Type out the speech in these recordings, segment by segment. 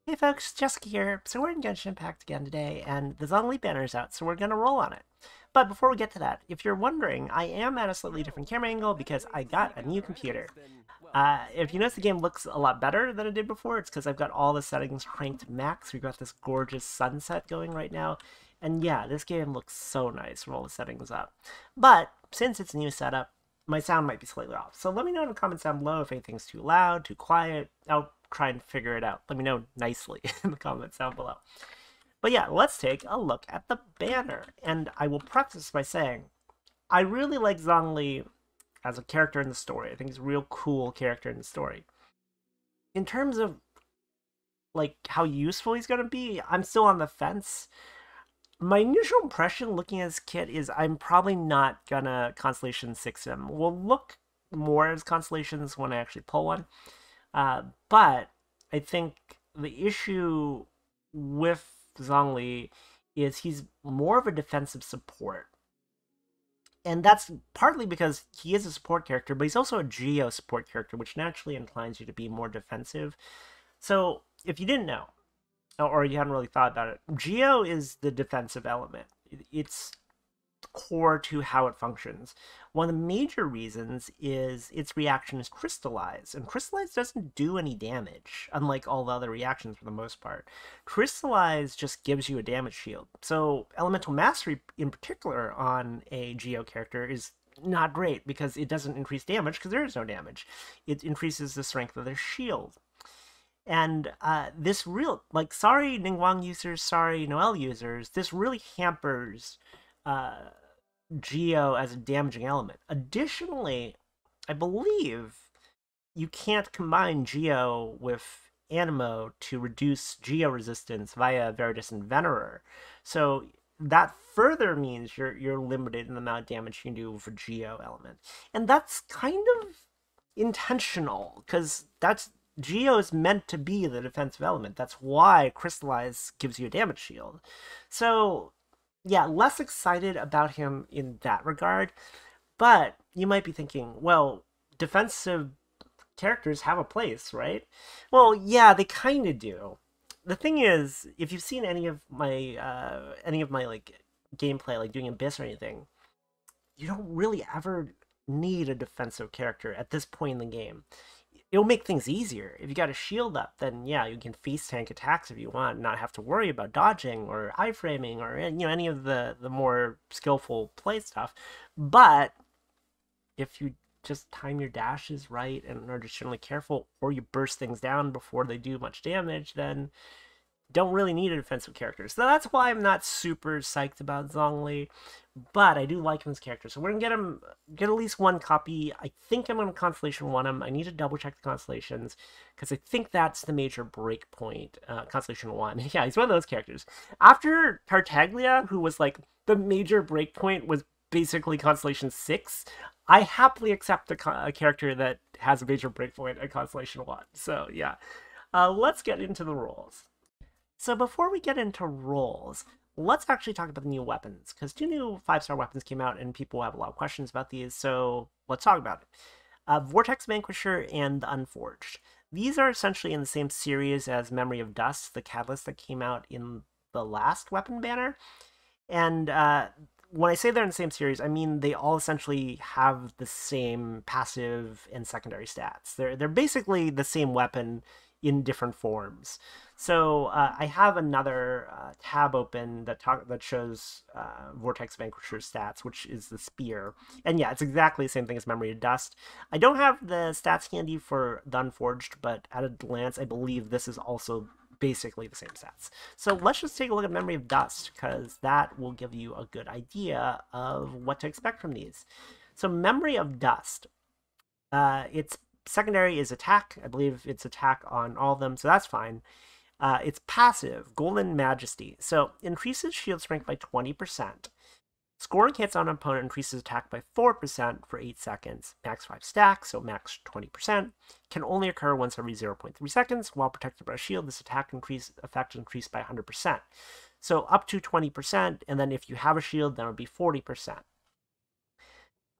Hey folks, Jessica here. So we're in Genshin Impact again today, and the Zhongli banner's out, so we're gonna roll on it. But before we get to that, if you're wondering, I am at a slightly different camera angle because I got a new computer. If you notice the game looks a lot better than it did before, it's because I've got all the settings cranked max. We've got this gorgeous sunset going right now. And yeah, this game looks so nice with all the settings up. But since it's a new setup, my sound might be slightly off. So let me know in the comments down below if anything's too loud, too quiet. I'll try and figure it out. Let me know nicely in the comments down below. But yeah, let's take a look at the banner. And I will preface by saying, I really like Zhongli as a character in the story. I think he's a real cool character in the story. In terms of like how useful he's gonna be, I'm still on the fence. My initial impression looking at his kit is I'm probably not gonna Constellation 6 him. We'll look more as Constellations when I actually pull one. But I think the issue with Zhongli is he's more of a defensive support. And that's partly because he is a support character, but he's also a Geo support character, which naturally inclines you to be more defensive. So if you didn't know, or you hadn't really thought about it, Geo is the defensive element. It's core to how it functions. One of the major reasons is its reaction is Crystallize, and Crystallize doesn't do any damage, unlike all the other reactions for the most part. Crystallize just gives you a damage shield. So Elemental Mastery, in particular, on a Geo character is not great because it doesn't increase damage because there is no damage. It increases the strength of their shield. And this real, like, sorry Ningguang users, sorry Noelle users, this really hampers Geo as a damaging element. Additionally, I believe you can't combine Geo with Animo to reduce Geo resistance via Veridicent Venerer. So that further means you're limited in the amount of damage you can do with a Geo element. And that's kind of intentional, because that's Geo is meant to be the defensive element. That's why Crystallize gives you a damage shield. So yeah, less excited about him in that regard. But you might be thinking, well, defensive characters have a place, right? Well, yeah, they kind of do. The thing is, if you've seen any of my like gameplay, like doing Abyss or anything, you don't really ever need a defensive character at this point in the game. It'll make things easier. If you got a shield up, then yeah, you can face tank attacks if you want, not have to worry about dodging or iframing or any of the more skillful play stuff. But if you just time your dashes right and are just generally careful, or you burst things down before they do much damage, then don't really need a defensive character. So that's why I'm not super psyched about Zhongli, but I do like him as a character. So we're gonna get at least one copy. I think I'm gonna Constellation 1 him. I need to double check the constellations because I think that's the major break point. Constellation 1. Yeah, he's one of those characters. After Tartaglia, who was like the major break point, was basically Constellation 6. I happily accept a character that has a major breakpoint at Constellation 1. So yeah, let's get into the roles. So before we get into roles, let's actually talk about the new weapons, because 2 new 5-star weapons came out and people have a lot of questions about these, so let's talk about it. Vortex Vanquisher and the Unforged. These are essentially in the same series as Memory of Dust, the catalyst that came out in the last weapon banner. And when I say they're in the same series, I mean they all essentially have the same passive and secondary stats. They're basically the same weapon in different forms. So I have another tab open that shows Vortex Vanquisher's stats, which is the spear. And yeah, it's exactly the same thing as Memory of Dust. I don't have the stats handy for the Unforged, but at a glance, I believe this is also basically the same stats. So let's just take a look at Memory of Dust, because that will give you a good idea of what to expect from these. So Memory of Dust, its secondary is attack. I believe it's attack on all of them, so that's fine. It's passive, Golden Majesty. So increases shield strength by 20%. Scoring hits on an opponent increases attack by 4% for 8 seconds. Max 5 stacks, so max 20%. Can only occur once every 0.3 seconds. While protected by a shield, this attack effect is increased by 100%. So up to 20%, and then if you have a shield, then it would be 40%.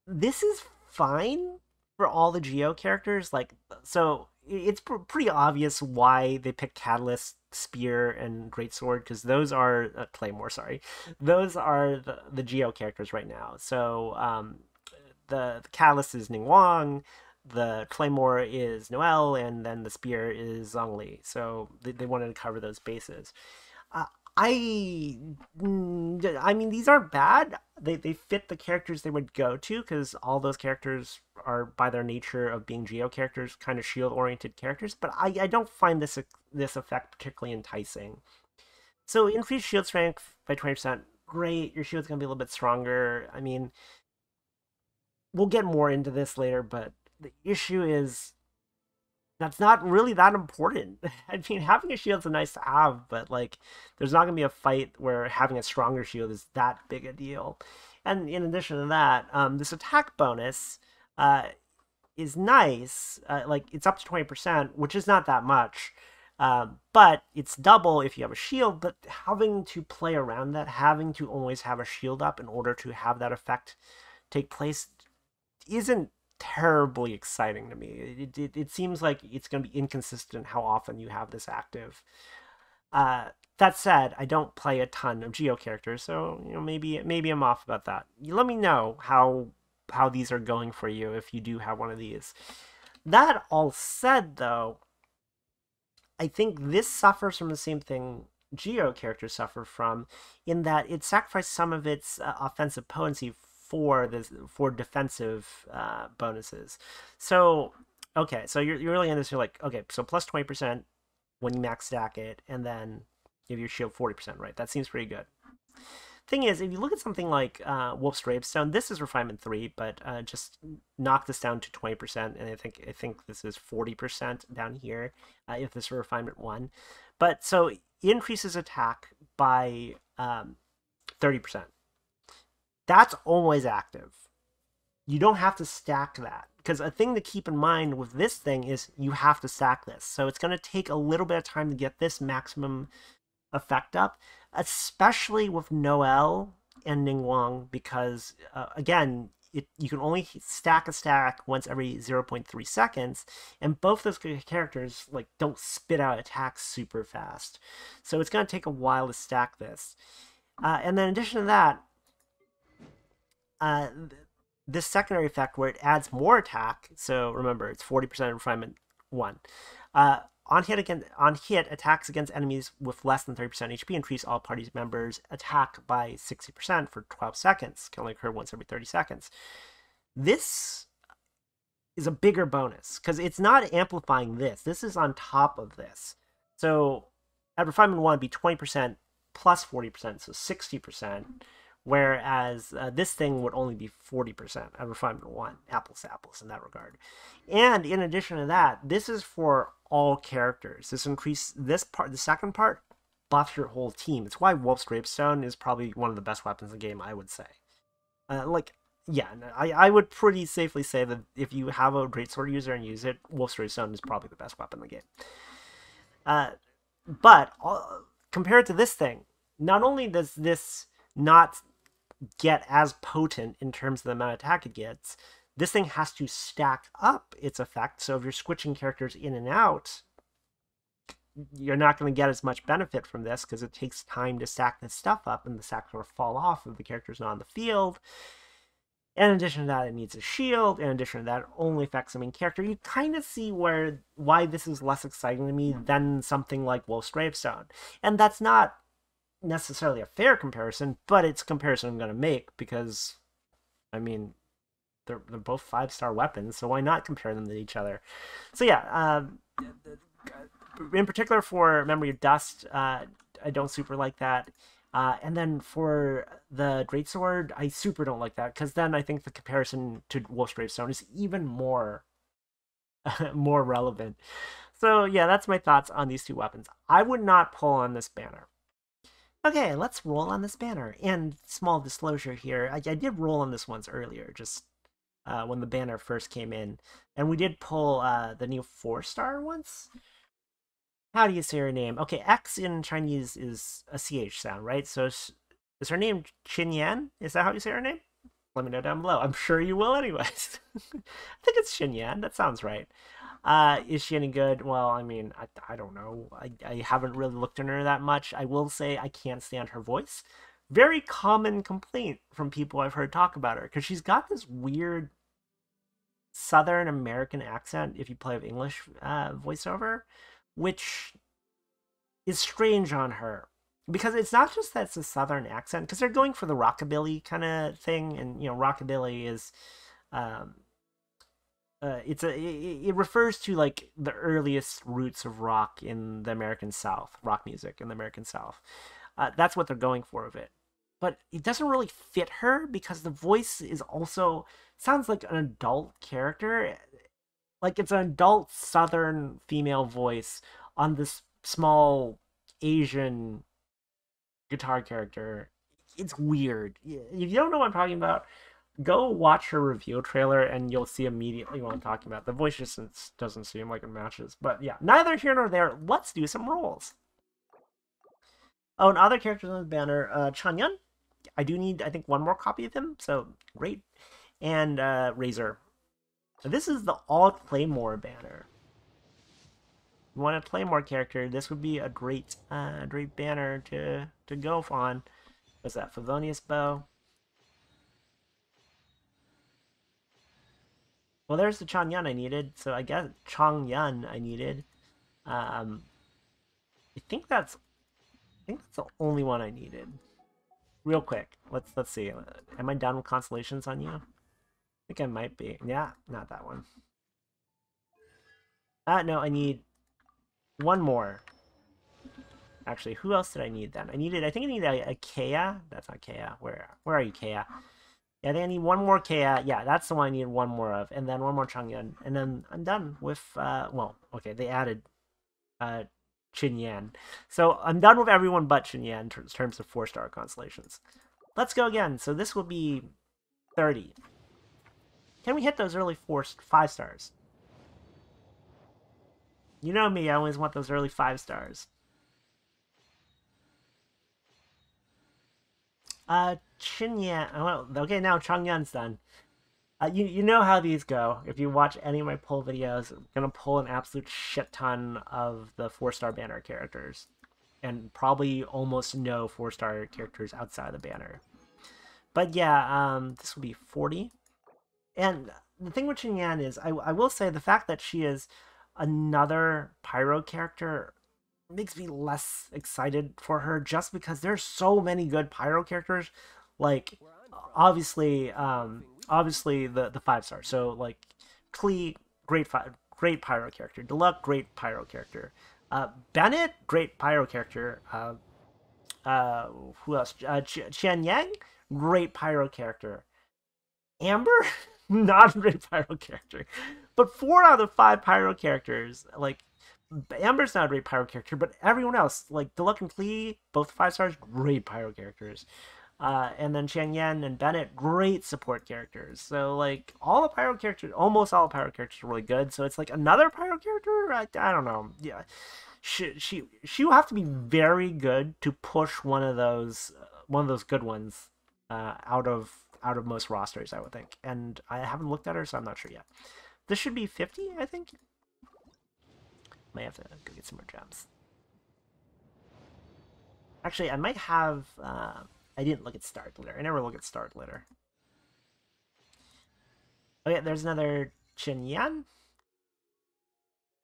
This is fine for all the Geo characters. Like, so it's pretty obvious why they picked Catalyst, Spear, and Greatsword, because those are Claymore. Sorry, those are the Geo characters right now. So the Catalyst is Ningguang, the Claymore is Noelle, and then the Spear is Zhongli. So they wanted to cover those bases. Uh, I mean, these aren't bad. They fit the characters they would go to, because all those characters are, by their nature of being Geo characters, kind of shield oriented characters. But I don't find this effect particularly enticing. So increase shield strength by 20%. Great, your shield's gonna be a little bit stronger. I mean, we'll get more into this later, but the issue is that's not really that important. I mean, having a shield's a nice to have, but like, there's not gonna be a fight where having a stronger shield is that big a deal. And in addition to that, this attack bonus uh, is nice. Like, it's up to 20%, which is not that much. But it's double if you have a shield. But having to play around that, having to always have a shield up in order to have that effect take place, isn't terribly exciting to me. It seems like it's going to be inconsistent how often you have this active. That said, I don't play a ton of Geo characters, so maybe I'm off about that. You let me know how these are going for you if you do have one of these. That all said, though, I think this suffers from the same thing Geo characters suffer from, in that it sacrificed some of its offensive potency for defensive bonuses. So okay, so you're really in this. You're like, okay, so plus 20% when you max stack it, and then give your shield 40%, right? That seems pretty good. Thing is, if you look at something like Wolf's Gravestone, this is refinement 3, but just knock this down to 20%, and I think this is 40% down here if this were refinement 1. But so it increases attack by 30%. That's always active. You don't have to stack that, because a thing to keep in mind with this thing is you have to stack this. So it's going to take a little bit of time to get this maximum effect up, especially with Noelle and Ningguang, because again, you can only stack a stack once every 0.3 seconds, and both those characters like don't spit out attacks super fast. So it's going to take a while to stack this. And then in addition to that, this secondary effect where it adds more attack, so remember it's 40% refinement 1. On hit, attacks against enemies with less than 30% HP increase all party members' attack by 60% for 12 seconds. Can only occur once every 30 seconds. This is a bigger bonus, because it's not amplifying this. This is on top of this. So at refinement 1, it'd be 20% plus 40%, so 60%. Whereas this thing would only be 40% at refinement 1, apples to apples in that regard. And in addition to that, this is for all characters. This part, the second part, buffs your whole team. It's why Wolf's Gravestone is probably one of the best weapons in the game, I would say. Yeah, I would pretty safely say that if you have a Greatsword user and use it, Wolf's Gravestone is probably the best weapon in the game. But compared to this thing, not only does this not get as potent in terms of the amount of attack it gets, this thing has to stack up its effect. So if you're switching characters in and out, you're not going to get as much benefit from this, because it takes time to stack this stuff up, and the stacks will fall off if the character's not on the field. And in addition to that, it needs a shield. In addition to that, it only affects the main character. You kind of see why this is less exciting to me than something like Wolf's Gravestone. And that's not necessarily a fair comparison, but it's a comparison I'm going to make, because I mean, they're both 5-star weapons, so why not compare them to each other? So yeah, in particular for Memory of Dust, I don't super like that. And then for the Greatsword, I super don't like that, because then I think the comparison to Wolf's Gravestone is even more more relevant. So yeah, that's my thoughts on these two weapons. I would not pull on this banner. Okay, let's roll on this banner. And small disclosure here, I did roll on this once earlier, just when the banner first came in. And we did pull the new 4-star once. How do you say her name? Okay, X in Chinese is a CH sound, right? So is her name Xinyan? Is that how you say her name? Let me know down below. I'm sure you will anyways. I think it's Xinyan. That sounds right. Is she any good? Well, I mean, I don't know. I haven't really looked at her that much. I will say I can't stand her voice. Very common complaint from people I've heard talk about her because she's got this weird Southern American accent if you play with English voiceover, which is strange on her because it's not just that it's a Southern accent because they're going for the rockabilly kind of thing, and rockabilly is um, it refers to like the earliest roots of rock in the American South, rock music in the American South. That's what they're going for with it. But it doesn't really fit her because the voice is also sounds like an adult character. Like it's an adult Southern female voice on this small Asian guitar character. It's weird. If you don't know what I'm talking about, go watch her reveal trailer and you'll see immediately what I'm talking about. The voice just doesn't seem like it matches. But yeah, neither here nor there. Let's do some rolls. Oh, and other characters on the banner, Chanyeon. I do need, I think, one more copy of him, so great. And Razor. This is the all Claymore banner. You want a Claymore character, this would be a great great banner to go on. What's that, Favonius Bow? Well, there's the Changyun I needed, so I guess Changyun I needed. I think that's the only one I needed. Real quick, let's see. Am I done with Constellations on you? I think I might be. Yeah, not that one. No, I need one more. Actually, who else did I need then? I think I needed a Kea. That's not Kea. Where are you, Kea? Yeah, I think I need one more Kea. Yeah, that's the one I need one more of. And then one more Changyun. And then I'm done with, well, okay, they added Chinyan. So I'm done with everyone but Chinyan in terms of 4-star constellations. Let's go again. So this will be 30. Can we hit those early 5 stars? You know me, I always want those early 5 stars. Chinyan. Well, okay, now Changyun's done. You know how these go. If you watch any of my pull videos, I'm gonna pull an absolute shit ton of the 4-star banner characters, and probably almost no 4-star characters outside the banner. But yeah, this will be 40. And the thing with Xinyan is, I will say the fact that she is another Pyro character makes me less excited for her just because there's so many good Pyro characters. Like, obviously, the 5-star. So like, Klee, great Pyro character. Deluxe, great Pyro character. Bennett, great Pyro character. Who else? Qian Yang, great Pyro character. Amber, not a great Pyro character. But 4 out of the 5 Pyro characters, like, Amber's not a great Pyro character, but everyone else, like Deluxe and Klee, both 5 stars, great Pyro characters. And then Chang Yan and Bennett, great support characters. So like all the Pyro characters, almost all the Pyro characters are really good. So it's like another Pyro character. I don't know. Yeah, she will have to be very good to push one of those good ones out of most rosters, I would think. And I haven't looked at her, so I'm not sure yet. This should be 50, I think. Might have to go get some more gems. Actually, I might have. I didn't look at Start Glitter. I never look at Start Glitter. Okay, there's another Chin Yan.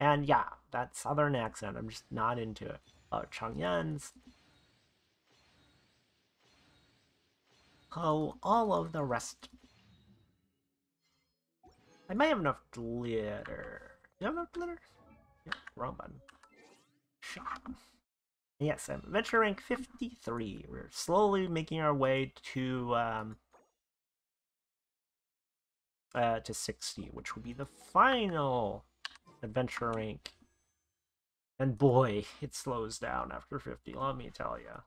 And yeah, that southern accent, I'm just not into it. Oh, Chang Yan's. Oh, all of the rest. I might have enough glitter. Do you have enough glitter? Yeah, wrong button. Shop. Yes, I'm adventure rank 53. We're slowly making our way to 60, which will be the final adventure rank. And boy, it slows down after 50, let me tell you.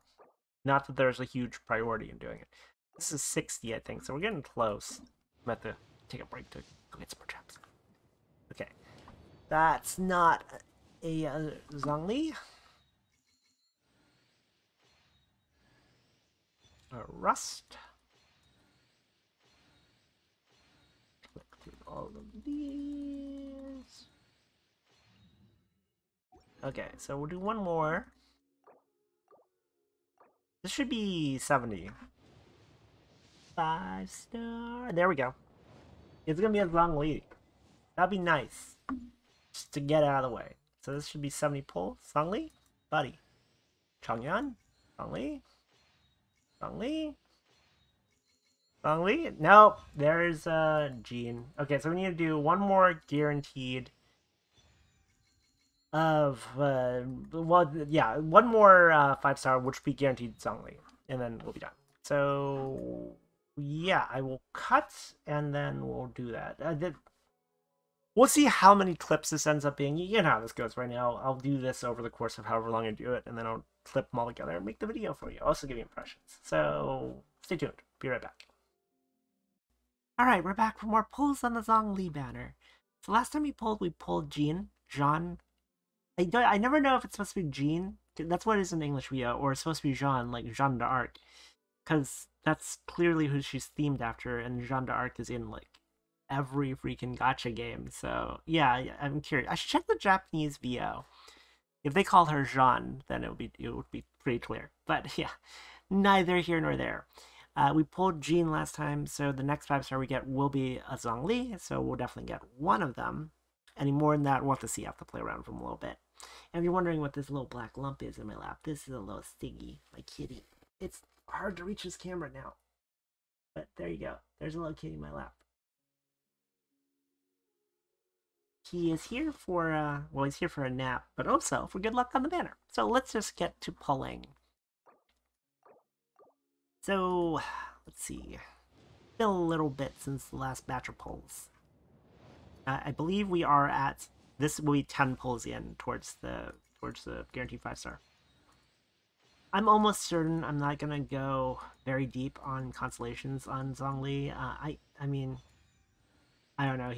Not that there's a huge priority in doing it. This is 60, I think, so we're getting close. I'm about to take a break to go get some more gems. Okay. That's not a Zhongli. A Rust. Click through all of these. Okay, so we'll do one more. This should be 70. 5-star. There we go. It's gonna be a Zhongli. That'd be nice. Just to get out of the way. So this should be 70 pull. Zhongli? Buddy. Changyan? Zhongli? Zhongli? Zhongli? Nope. There's Jean. Okay, so we need to do one more guaranteed of well, yeah, one more 5-star, which will be guaranteed Zhongli, and then we'll be done. So yeah, I will cut, and then we'll do that. We'll see how many clips this ends up being. You know how this goes right now. I'll do this over the course of however long I do it, and then I'll clip them all together and make the video for you. I'll also give you impressions. So stay tuned. Be right back. Alright, we're back for more pulls on the Zhongli banner. So last time we pulled Jean. I never know if it's supposed to be Jean. That's what it is in English VO, or it's supposed to be Jean, like Jeanne d'Arc. Because that's clearly who she's themed after, and Jeanne d'Arc is in, like, every freaking gacha game. So, yeah, I'm curious. I should check the Japanese VO. If they call her Jeanne, then it would be pretty clear. But, yeah, neither here nor there. We pulled Jean last time, so the next 5-star we get will be a Zhongli, so we'll definitely get one of them. Any more than that, we'll have to see. I have to play around for them a little bit. And if you're wondering what this little black lump is in my lap, this is a little Stiggy, my kitty. It's hard to reach this camera now. But there you go. There's a little kitty in my lap. He is here for, well, he's here for a nap, but also for good luck on the banner. So let's just get to pulling. So, let's see. Still a little bit since the last batch of pulls. I believe we are at, this will be 10 pulls in towards the guaranteed 5-star. I'm almost certain I'm not gonna go very deep on Constellations on Zhongli. I mean, I don't know.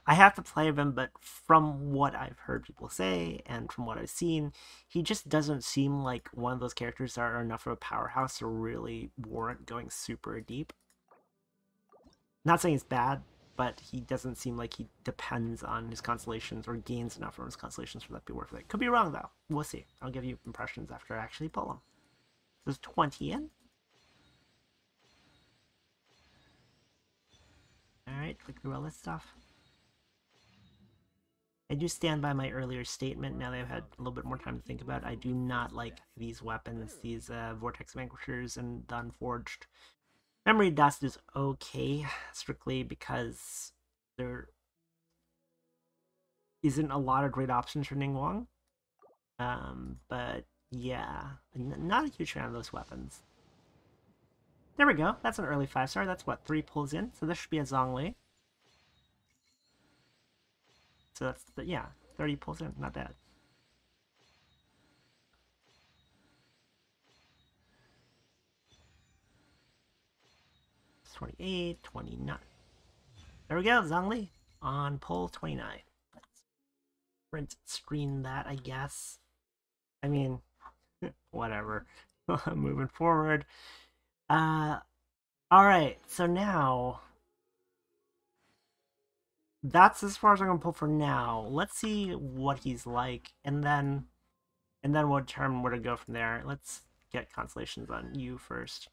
I have to play him, but from what I've heard people say and from what I've seen, he just doesn't seem like one of those characters that are enough of a powerhouse to really warrant going super deep. Not saying it's bad, but he doesn't seem like he depends on his constellations or gains enough from his constellations for that to be worth it. Could be wrong, though. We'll see. I'll give you impressions after I actually pull them. There's 20 in. Alright, click through all this stuff. I do stand by my earlier statement, now that I've had a little bit more time to think about it. I do not like these weapons, these Vortex Vanquishers and the Unforged. Memory Dust is okay, strictly because there isn't a lot of great options for Ningguang. But yeah, not a huge fan of those weapons. There we go, that's an early 5-star, that's what, 3 pulls in, so this should be a Zhongli. So that's, yeah, 30 pulls in, not bad. It's 28, 29. There we go, Zhongli on pull 29. Let's print screen that, I guess. I mean, whatever. Moving forward. Alright, so now that's as far as I'm gonna pull for now. Let's see what he's like, and then we'll determine where to go from there. Let's get constellations on you first.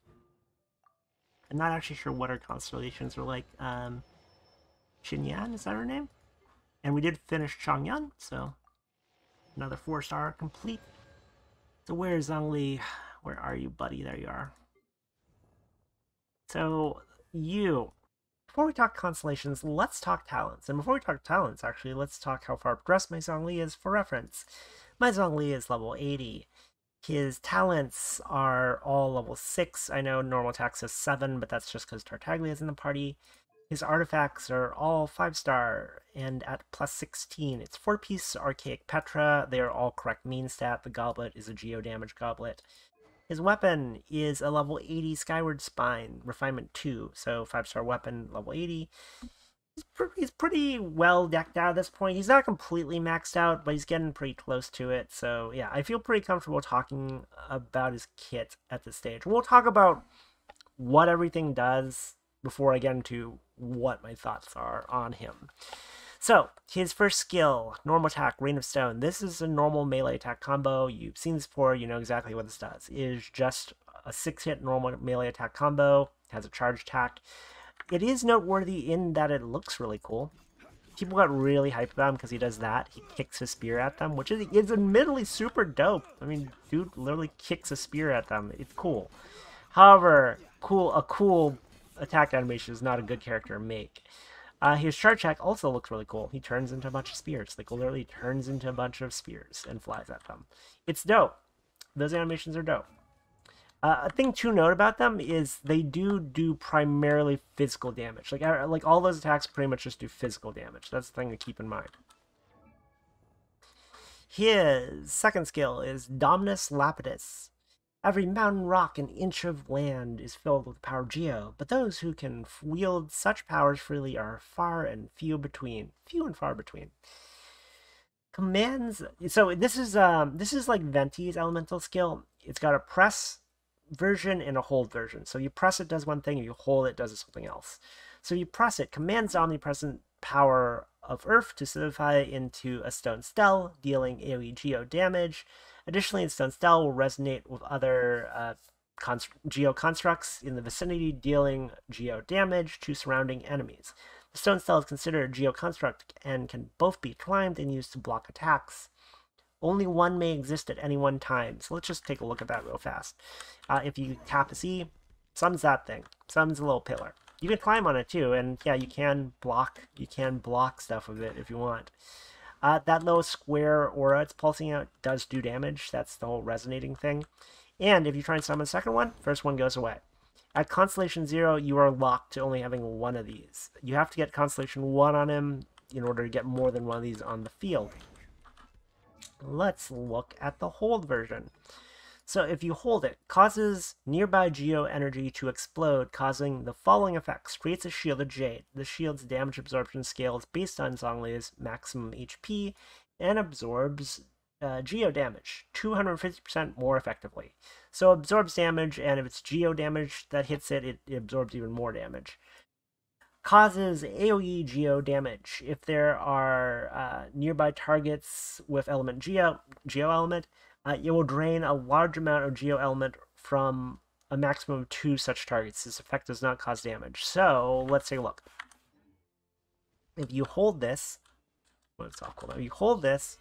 I'm not actually sure what our constellations are like. Xinyan, is that her name? And we did finish Changyan, so another 4-star complete. So where's Zhongli? Where are you, buddy? There you are. So you. Before we talk constellations, let's talk talents. And before we talk talents, actually, let's talk how far progressed my Zhongli is for reference. My Zhongli is level 80. His talents are all level 6. I know normal attack says 7, but that's just because Tartaglia is in the party. His artifacts are all 5-star, and at plus 16. It's 4-piece Archaic Petra. They are all correct main stat. The goblet is a geo damage goblet. His weapon is a level 80 Skyward Spine, Refinement 2, so 5-star weapon, level 80. He's pretty well decked out at this point. He's not completely maxed out, but he's getting pretty close to it. So yeah, I feel pretty comfortable talking about his kit at this stage. We'll talk about what everything does before I get into what my thoughts are on him. So, his first skill, normal attack, Rain of Stone. This is a normal melee attack combo. You've seen this before, you know exactly what this does. It is just a 6-hit normal melee attack combo, has a charge attack. It is noteworthy in that it looks really cool. People got really hyped about him because he does that. He kicks his spear at them, which is admittedly super dope. I mean, dude literally kicks a spear at them. It's cool. However, a cool attack animation is not a good character to make. His charge attack also looks really cool. He turns into a bunch of spears. Like, literally turns into a bunch of spears and flies at them. It's dope. Those animations are dope. A thing to note about them is they do primarily physical damage. Like all those attacks pretty much just do physical damage. That's the thing to keep in mind. His second skill is Dominus Lapidus. Every mountain, rock, and inch of land is filled with the power of Geo, but those who can wield such powers freely are few and far between. Commands. So this is like Venti's elemental skill. It's got a press version and a hold version. So you press it does one thing, if you hold it does something else. So you press it, commands the omnipresent power of Earth to solidify into a stone stele, dealing AoE Geo damage. Additionally, the stone stele will resonate with other Geo constructs in the vicinity, dealing Geo damage to surrounding enemies. The stone stele is considered a Geo construct and can both be climbed and used to block attacks. Only one may exist at any one time. So let's just take a look at that real fast. If you tap a C, summons that thing. Summons a little pillar. You can climb on it too, and yeah, you can block stuff with it if you want. That little square aura it's pulsing out does do damage. That's the whole resonating thing. And if you try and summon a second one, first one goes away. At Constellation 0, you are locked to only having one of these. You have to get Constellation 1 on him in order to get more than one of these on the field. Let's look at the hold version. So if you hold it, causes nearby Geo energy to explode, causing the following effects. Creates a shield of Jade. The shield's damage absorption scale is based on Zhongli's maximum HP and absorbs Geo damage 250% more effectively. So absorbs damage, and if it's Geo damage that hits it, it absorbs even more damage. Causes AoE Geo damage. If there are nearby targets with element Geo element, it will drain a large amount of Geo element from a maximum of 2 such targets. This effect does not cause damage. So let's take a look. If you hold this, if you hold this,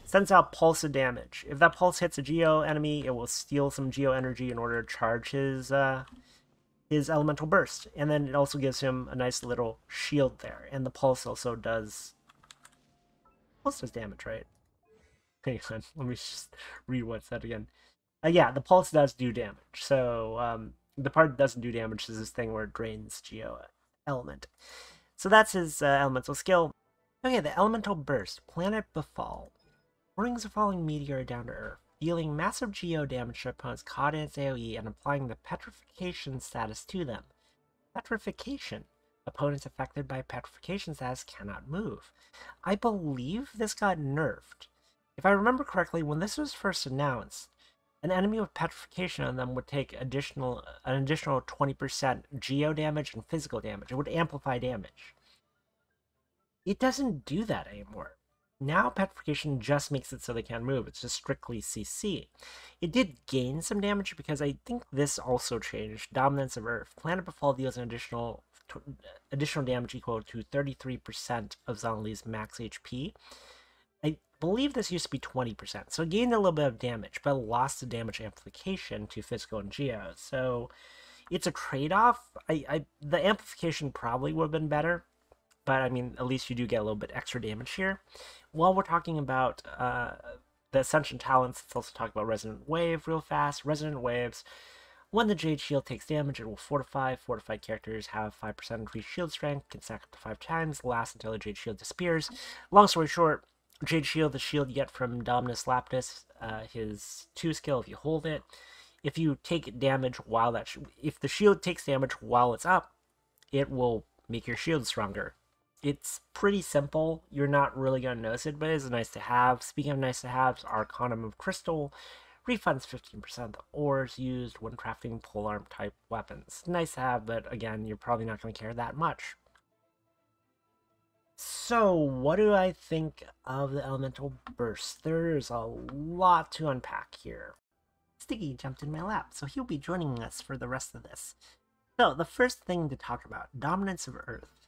it sends out pulse of damage. If that pulse hits a Geo enemy, it will steal some Geo energy in order to charge his elemental burst, and then it also gives him a nice little shield there. And the pulse also does damage, right? Hang on, let me just read what it said again. Yeah, the pulse does do damage. So the part that doesn't do damage is this thing where it drains Geo element. So that's his elemental skill. Okay, the elemental burst. Planet Befall brings a falling meteor down to Earth, dealing massive Geo damage to opponents caught in its AoE and applying the petrification status to them. Petrification. Opponents affected by petrification status cannot move. I believe this got nerfed. If I remember correctly, when this was first announced, an enemy with petrification on them would take an additional 20% Geo damage and physical damage. It would amplify damage. It doesn't do that anymore. Now petrification just makes it so they can't move. It's just strictly CC. It did gain some damage because I think this also changed. Dominance of Earth. Planet Befall deals an additional damage equal to 33% of Zhongli's max HP. I believe this used to be 20%, so it gained a little bit of damage, but lost the damage amplification to physical and Geo. So it's a trade-off. The amplification probably would have been better, but I mean, at least you do get a little bit extra damage here. While we're talking about the Ascension talents, let's also talk about Resonant Wave real fast. Resonant Waves. When the Jade Shield takes damage, it will fortify. Fortified characters have 5% increased shield strength, can stack up to 5 times, last until the Jade Shield disappears. Long story short, Jade Shield, the shield you get from Dominus Lapidus, his 2 skill if you hold it. If you take damage while if the shield takes damage while it's up, it will make your shield stronger. It's pretty simple. You're not really going to notice it, but it's nice to have. Speaking of nice to haves, Arcanum of Crystal refunds 15% of the ores used when crafting polearm type weapons. Nice to have, but again, you're probably not going to care that much. So, what do I think of the elemental burst? There's a lot to unpack here. Sticky jumped in my lap, so he'll be joining us for the rest of this. So, the first thing to talk about, dominance of Earth.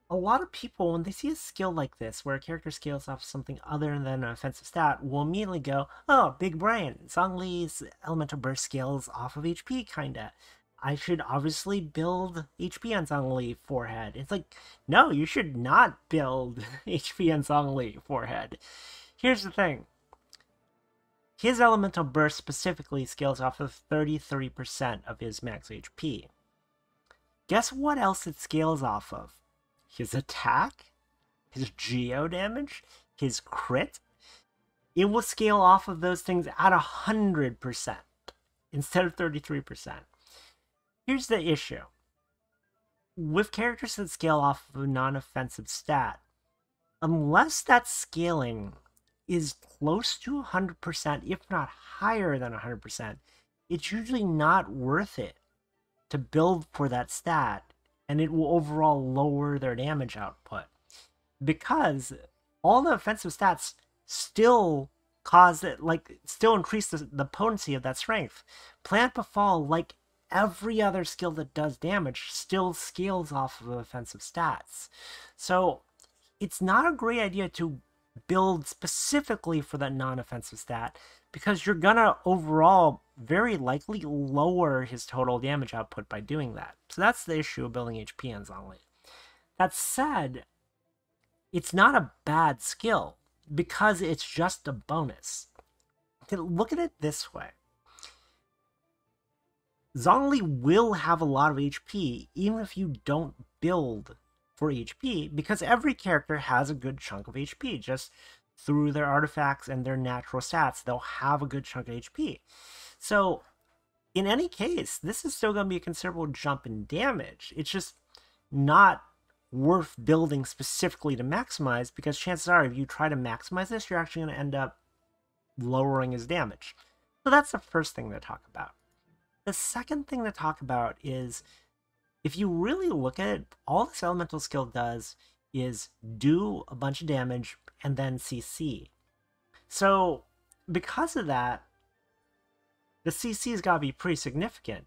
A lot of people, when they see a skill like this, where a character scales off something other than an offensive stat, will immediately go, oh, big brain. Zhongli's elemental burst scales off of HP, kinda. I should obviously build HP on Zhongli forehead. It's like, no, you should not build HP on Zhongli forehead. Here's the thing. His elemental burst specifically scales off of 33% of his max HP. Guess what else it scales off of? His attack, his geo damage, his crit. It will scale off of those things at 100% instead of 33%. Here's the issue. With characters that scale off of a non-offensive stat, unless that scaling is close to 100%, if not higher than 100%, it's usually not worth it to build for that stat, and it will overall lower their damage output. Because all the offensive stats still cause it, like, still increase the potency of that strength. Plant Befall, like every other skill that does damage, still scales off of offensive stats. So it's not a great idea to build specifically for that non-offensive stat, because you're gonna overall very likely lower his total damage output by doing that. So that's the issue of building HP on Zhongli. That said, it's not a bad skill because it's just a bonus. Look at it this way. Zhongli will have a lot of HP even if you don't build for HP, because every character has a good chunk of HP. Just through their artifacts and their natural stats, they'll have a good chunk of HP. So in any case, this is still going to be a considerable jump in damage. It's just not worth building specifically to maximize, because chances are if you try to maximize this, you're actually going to end up lowering his damage. So that's the first thing to talk about. The second thing to talk about is, if you really look at it, all this elemental skill does is do a bunch of damage and then CC. So because of that, the CC's got to be pretty significant.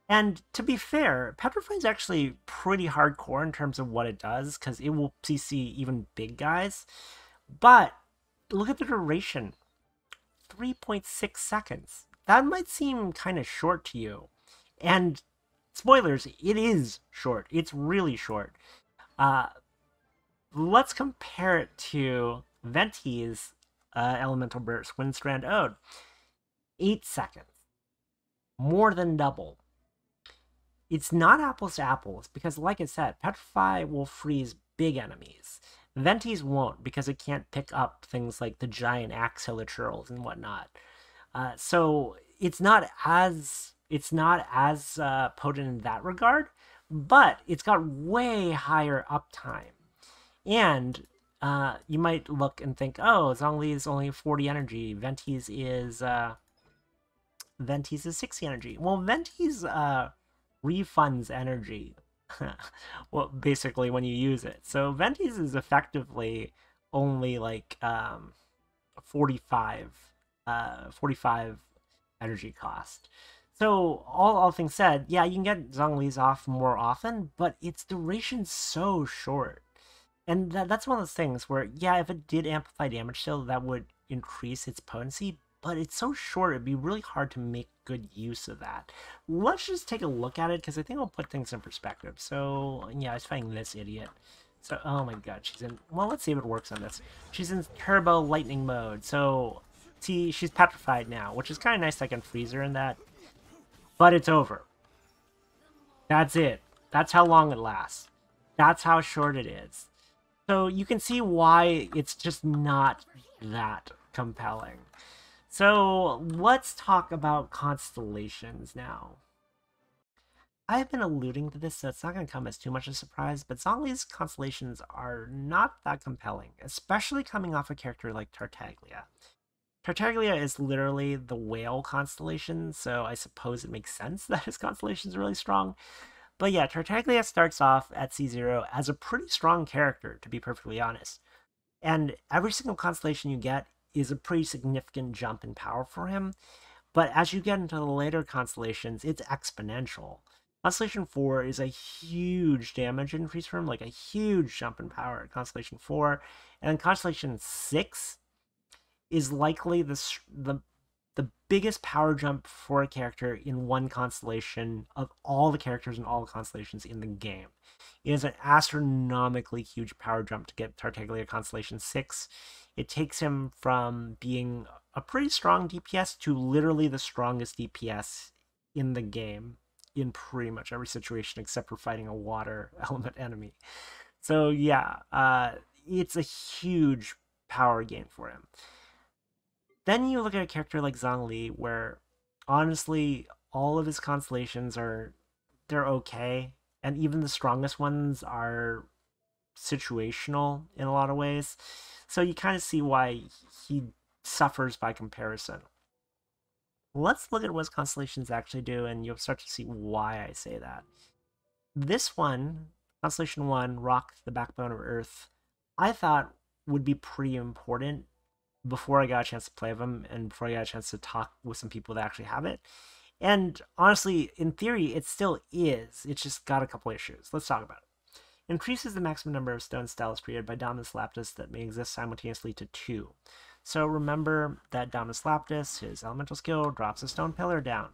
And to be fair, Petrify's actually pretty hardcore in terms of what it does, because it will CC even big guys. But look at the duration. 3.6 seconds. That might seem kind of short to you. And spoilers, it is short. It's really short. Let's compare it to Venti's elemental burst, Windstrand Ode. 8 seconds. More than double. It's not apples to apples, because like I said, Petrify will freeze big enemies. Venti's won't, because it can't pick up things like the giant axe hilichurls and whatnot. So it's not as potent in that regard, but it's got way higher uptime. And you might look and think, oh, Zhongli is only 40 energy. Venti's is 60 energy. Well, Venti's refunds energy. Well, basically when you use it. So Venti's is effectively only like 45 energy cost. So all things said, yeah, you can get Zhongli's off more often, but its duration's so short. And that's one of those things where, yeah, if it did amplify damage still, that would increase its potency, but it's so short, it'd be really hard to make good use of that. Let's just take a look at it, because I think I'll put things in perspective. So, yeah, I was fighting this idiot. So, oh my god, she's in... Well, let's see if it works on this. She's in turbo lightning mode, so... See, she's petrified now, which is kind of nice. I can freeze her in that. But it's over. That's it. That's how long it lasts. That's how short it is. So you can see why it's just not that compelling. So let's talk about Constellations now. I've been alluding to this, so it's not going to come as too much of a surprise, but Zhongli's Constellations are not that compelling, especially coming off a character like Tartaglia. Tartaglia is literally the whale constellation, so I suppose it makes sense that his constellation is really strong. But yeah, Tartaglia starts off at C0 as a pretty strong character, to be perfectly honest. And every single constellation you get is a pretty significant jump in power for him. But as you get into the later constellations, it's exponential. Constellation 4 is a huge damage increase for him, like a huge jump in power at Constellation 4. And Constellation 6 is likely the biggest power jump for a character in one constellation of all the characters in all the constellations in the game. It is an astronomically huge power jump to get Tartaglia Constellation 6. It takes him from being a pretty strong DPS to literally the strongest DPS in the game in pretty much every situation except for fighting a water element enemy. So yeah, it's a huge power gain for him. Then you look at a character like Zhongli, where honestly all of his constellations they're okay, and even the strongest ones are situational in a lot of ways. So you kind of see why he suffers by comparison. Let's look at what his constellations actually do, and you'll start to see why I say that. This one, Constellation 1, Rock, the Backbone of Earth, I thought would be pretty important before I got a chance to play them and before I got a chance to talk with some people that actually have it. And honestly, in theory, it still is. It's just got a couple issues. Let's talk about it. Increases the maximum number of stone styles created by Dominus Laptis that may exist simultaneously to 2. So remember that Dominus Laptis, his elemental skill, drops a stone pillar down.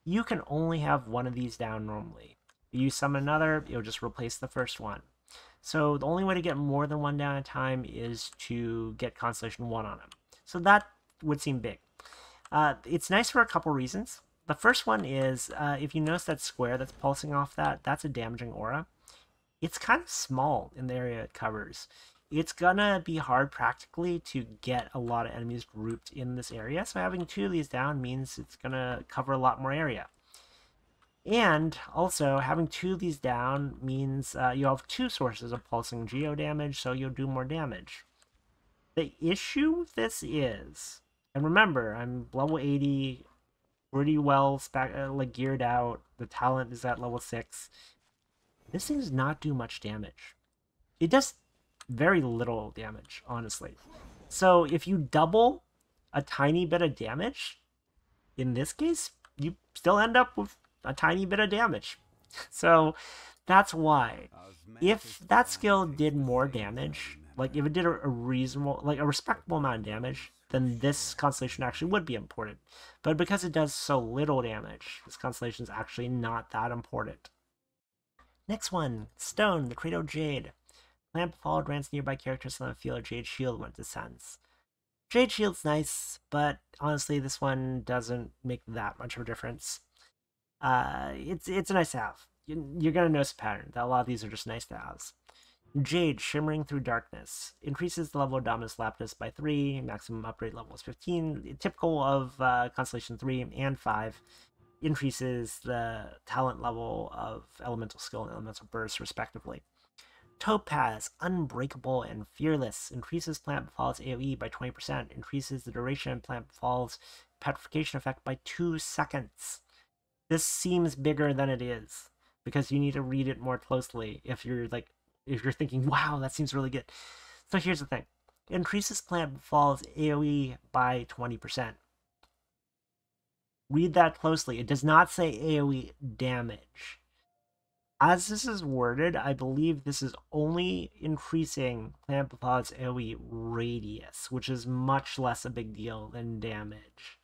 You can only have one of these down normally. If you summon another, it'll just replace the first one. So the only way to get more than one down at a time is to get Constellation 1 on him. So that would seem big. It's nice for a couple reasons. The first one is, if you notice that square that's pulsing off that's a damaging aura. It's kind of small in the area it covers. It's gonna be hard practically to get a lot of enemies grouped in this area, so having 2 of these down means it's gonna cover a lot more area. And also, having 2 of these down means you have 2 sources of pulsing geo damage, so you'll do more damage. The issue with this is, and remember, I'm level 80, pretty well geared out, the talent is at level 6. This thing does not do much damage. It does very little damage, honestly. So if you double a tiny bit of damage, in this case, you still end up with a tiny bit of damage. So that's why. If that skill did more damage, like if it did a reasonable, like a respectable amount of damage, then this constellation actually would be important. But because it does so little damage, this constellation is actually not that important. Next one, Stone, the Credo Jade. Lamp Fall grants nearby characters on the field of Jade Shield when it descends. Jade Shield's nice, but honestly, this one doesn't make that much of a difference. It's a nice to have. You're gonna notice a pattern that a lot of these are just nice to haves. Jade, Shimmering Through Darkness. Increases the level of Dominus Laptis by 3. Maximum upgrade level is 15. Typical of Constellation 3 and 5. Increases the talent level of Elemental Skill and Elemental Burst, respectively. Topaz, Unbreakable and Fearless. Increases Plant Befall's AoE by 20%. Increases the duration of Plant Befall's petrification effect by 2 seconds. This seems bigger than it is, because you need to read it more closely if you're thinking, wow, that seems really good. So here's the thing. It increases Plant Befall's AoE by 20%. Read that closely. It does not say AoE damage. As this is worded, I believe this is only increasing Plant Befall's AoE radius, which is much less a big deal than damage.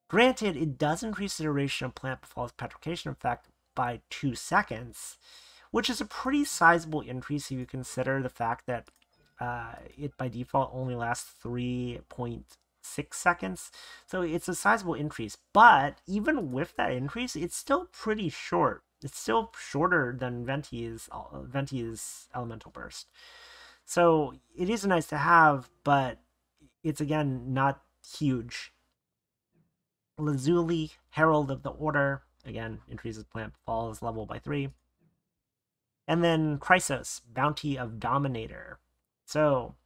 Granted, it does increase the duration of Plant Befall's petrification effect by 2 seconds, which is a pretty sizable increase if you consider the fact that it by default only lasts 3.6 seconds. So it's a sizable increase, but even with that increase, it's still pretty short. It's still shorter than Venti's Elemental Burst. So it is nice to have, but it's again not huge. Lazuli, Herald of the Order, again, increases Plant Befall's level by 3. And then Chrysos, Bounty of Dominator. So,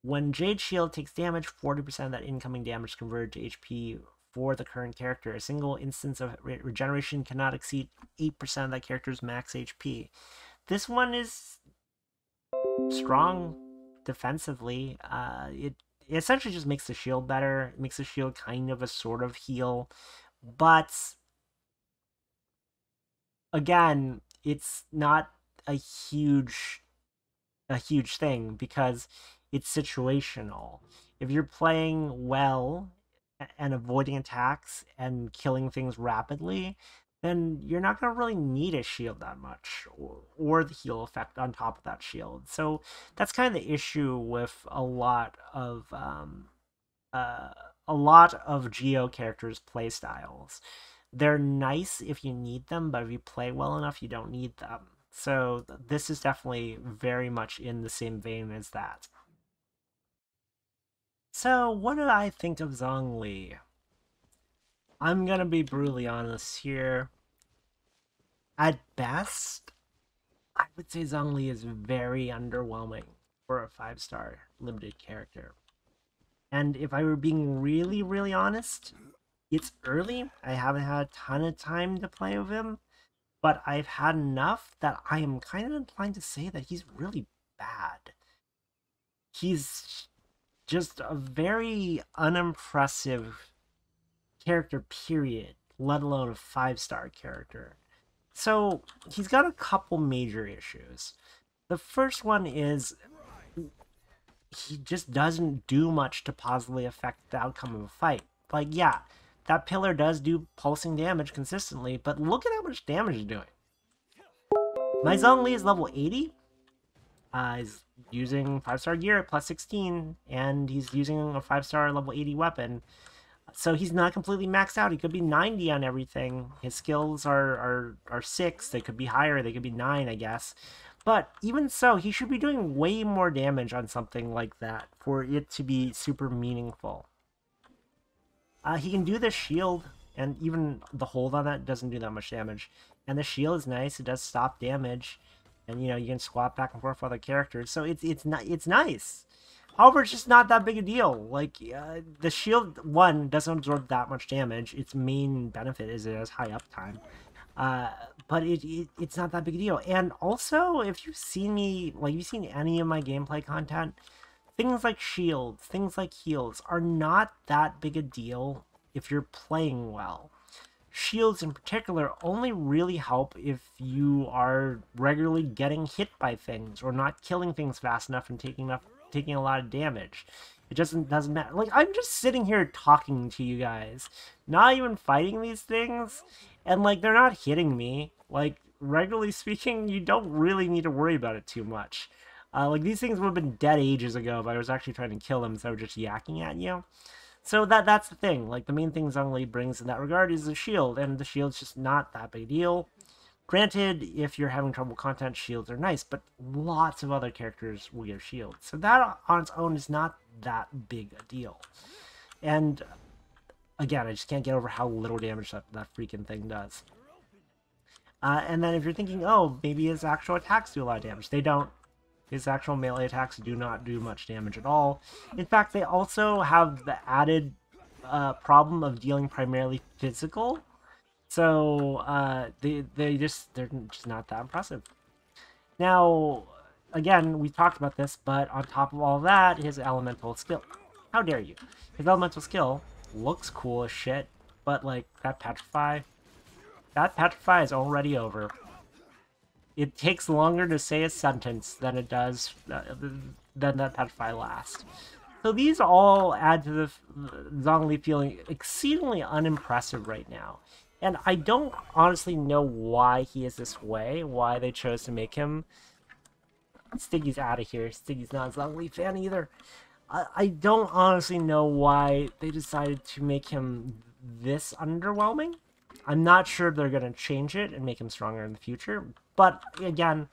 when Jade Shield takes damage, 40% of that incoming damage converted to HP for the current character. A single instance of regeneration cannot exceed 8% of that character's max HP. This one is strong defensively. It essentially just makes the shield better. It makes the shield kind of a sort of heal. But again, it's not a huge thing because it's situational. If you're playing well and avoiding attacks and killing things rapidly, then you're not going to really need a shield that much or the heal effect on top of that shield. So that's kind of the issue with a lot of Geo characters' playstyles. They're nice if you need them, but if you play well enough, you don't need them. So this is definitely very much in the same vein as that. So what do I think of Zhongli? I'm gonna be brutally honest here. At best, I would say Zhongli is very underwhelming for a 5-star limited character. And if I were being really, really honest, it's early. I haven't had a ton of time to play with him, but I've had enough that I am kind of inclined to say that he's really bad. He's just a very unimpressive character, period, let alone a 5-star character. So he's got a couple major issues. The first one is he just doesn't do much to positively affect the outcome of a fight. Like, yeah, that pillar does do pulsing damage consistently, but look at how much damage it's doing. My Zhongli is level 80. He's using 5-star gear at plus 16, and he's using a 5-star level 80 weapon. So he's not completely maxed out. He could be 90 on everything. His skills are 6. They could be higher. They could be 9, I guess. But even so, he should be doing way more damage on something like that for it to be super meaningful. He can do the shield, and even the hold on that doesn't do that much damage. And the shield is nice. It does stop damage. And, you know, you can swap back and forth with other characters. So it's nice. However, it's just not that big a deal. Like, the shield, one, doesn't absorb that much damage. Its main benefit is it has high uptime. But it's not that big a deal. And also, if you've seen me, like, you've seen any of my gameplay content, things like shields, things like heals are not that big a deal if you're playing well. Shields in particular only really help if you are regularly getting hit by things or not killing things fast enough and taking a lot of damage. It doesn't matter. Like, I'm just sitting here talking to you guys, not even fighting these things, and like they're not hitting me. Like, regularly speaking, you don't really need to worry about it too much. Like, these things would have been dead ages ago if I was actually trying to kill them instead of just yakking at you. So that's the thing. Like, the main thing Zhongli brings in that regard is the shield, and the shield's just not that big a deal. Granted, if you're having trouble content, shields are nice, but lots of other characters will give shields. So that on its own is not that big a deal. And again, I just can't get over how little damage that freaking thing does. And then if you're thinking, oh, maybe his actual attacks do a lot of damage. They don't. His actual melee attacks do not do much damage at all. In fact, they also have the added problem of dealing primarily physical. So they're just not that impressive. Now, again, we talked about this, but on top of all that, his elemental skill. How dare you? His elemental skill looks cool as shit, but like that petrify is already over. It takes longer to say a sentence than it does than that petrify lasts. So these all add to the Zhongli feeling exceedingly unimpressive right now. And I don't honestly know why he is this way, why they chose to make him. Stiggy's out of here. Stiggy's not a Zhongli fan either. I don't honestly know why they decided to make him this underwhelming. I'm not sure if they're going to change it and make him stronger in the future. But again,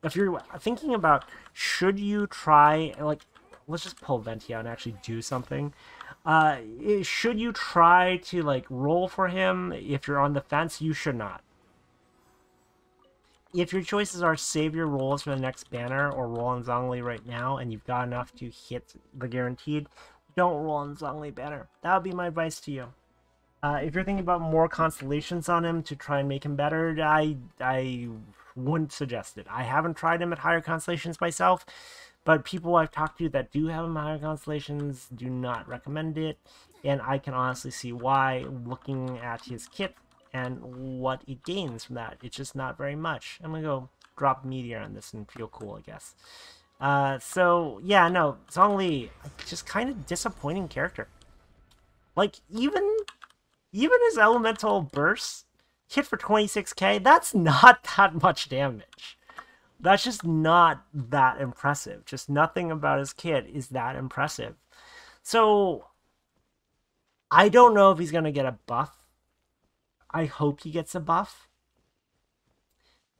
if you're thinking about, should you try, like, let's just pull Venti out and actually do something. Should you try to, like, roll for him if you're on the fence? You should not. If your choices are save your rolls for the next banner or roll on Zhongli right now and you've got enough to hit the guaranteed, don't roll on Zhongli banner. That would be my advice to you. If you're thinking about more constellations on him to try and make him better, I wouldn't suggest it. I haven't tried him at higher constellations myself, but people I've talked to that do have him at higher constellations do not recommend it, and I can honestly see why, looking at his kit and what it gains from that. It's just not very much. I'm gonna go drop meteor on this and feel cool, I guess. So yeah, no, Zhongli, just kind of disappointing character. Like even his elemental burst hit for 26k, that's not that much damage. That's just not that impressive. Just nothing about his kit is that impressive. So I don't know if he's going to get a buff. I hope he gets a buff.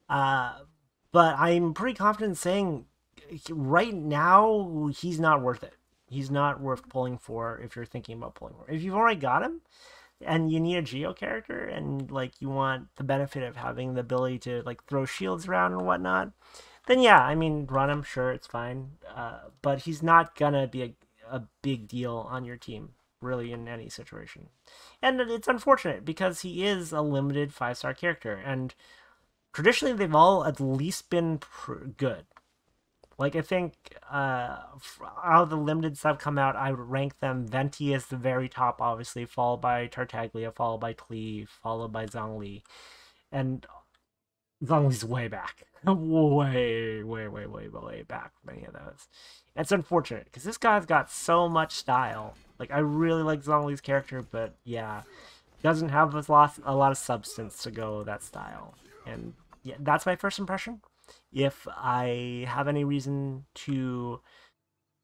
Uh, but I'm pretty confident in saying right now he's not worth it. He's not worth pulling for if you're thinking about pulling for. If you've already got him, and you need a Geo character, and like you want the benefit of having the ability to like throw shields around and whatnot, then yeah, I mean, run him, sure, it's fine. But he's not gonna be a big deal on your team, really, in any situation. And it's unfortunate because he is a limited 5-star character, and traditionally they've all at least been good. Like, I think out of the limited stuff come out, I would rank them Venti as the very top, obviously, followed by Tartaglia, followed by Cleve, followed by Zhongli. And Zhongli's way back. way back from any of those. And it's unfortunate, because this guy's got so much style. Like, I really like Zhongli's character, but yeah, doesn't have a lot of substance to go with that style. And yeah, that's my first impression. If I have any reason to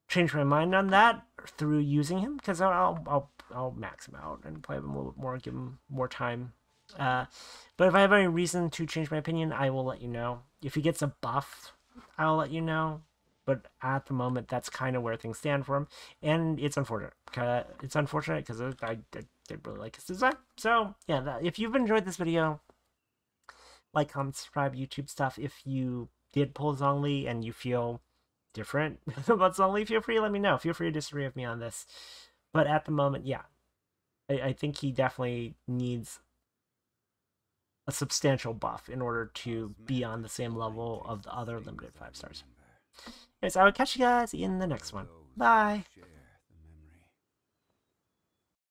change my mind on that through using him, because I'll max him out and play him a little bit more, give him more time. But if I have any reason to change my opinion, I will let you know. If he gets a buff, I'll let you know. But at the moment, that's kind of where things stand for him, and it's unfortunate. It's unfortunate because I did really like his design. So yeah, if you've enjoyed this video, like, comment, subscribe, YouTube stuff. If you did pull Zhongli and you feel different about Zhongli, feel free to let me know. Feel free to disagree with me on this. But at the moment, yeah, I think he definitely needs a substantial buff in order to be on the same level of the other limited 5 stars. Anyways, I will catch you guys in the next one. Bye!